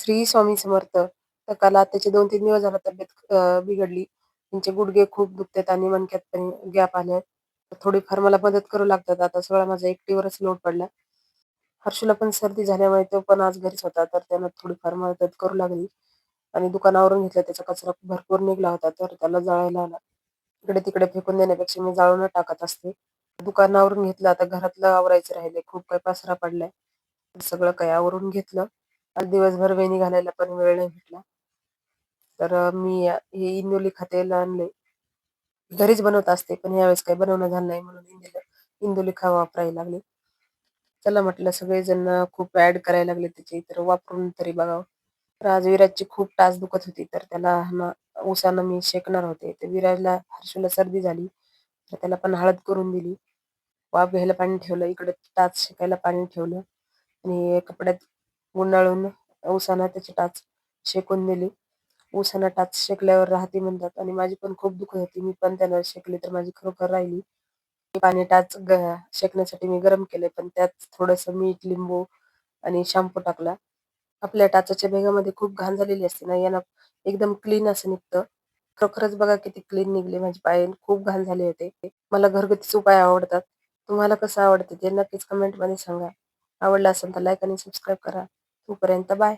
श्री स्वामी समर्थ. तर काल आत्याची 2-3 दिवस झाला तब्येत बिघडली. त्यांचे गुडघे खूप दुखतात आणि मणक्यात पण गॅप आलाय. तर थोडीफार मला मदत करू लागतात. आता सगळा माझा एकटीवरच लोड पडला. हर्षूला पण सर्दी झाल्यामुळे तो पण आज घरीच होता. तर त्यानं थोडीफार मदत करू लागली आणि दुकानावरून घेतला त्याचा कचरा भरपूर निघला होता. तर त्याला जाळायला आला. इकडे-तिकडे फेकून देण्यापेक्षा मी जाळूनच टाकत असते. दुकानावरून घेतलं. आता घरातलं आवरायचं राहिलंय. खूप काही पसारा पडलाय. सगळं काही आवरून घेतलं. आज दिवसभर वेणी घालायला पण वेळ नाही भेटला. तर मी हे इंदोली तेल आणलंय. घरीच बनवत असते, पण यावेळेस काही बनवणं झालं नाही म्हणून इंदोली वापरायला लागले. चला म्हटलं सगळेजण खूप ॲड करायला लागले त्याचे, तर वापरून तरी बघावं. तर आज विराजची खूप टाच दुखत होती, तर त्याला उसानं मी शेकणार होते. तर हर्षूला सर्दी झाली, तर त्याला पण हळद करून दिली. वाफ घ्यायला पाणी ठेवलं, इकडे टाच शेकायला पाणी ठेवलं आणि कपड्यात गुंडाळून उसानं त्याची टाच शेकून दिली. उसानं टाच शेकल्यावर राहते म्हणतात आणि माझी पण खूप दुखत होती. मी पण त्याला शेकली तर माझी खरोखर राहिली. पाणी टाच शेकण्यासाठी मी गरम केले, पण त्यात थोडंसं मीठ, लिंबू आणि शॅम्पू टाकला. आपल्या टाचाच्या भेगामध्ये खूप घाण झालेली असते ना, यानं एकदम क्लीन असं निघतं. खरोखरच बघा किती क्लीन निघले माझे पाय खूप घाण झाले होते. मला घरगुतीच उपाय आवडतात. तुम्हाला कसं आवडतं ते नक्कीच कमेंटमध्ये सांगा. आवडलं असेल तर लाईक आणि सबस्क्राईब करा. तोपर्यंत बाय.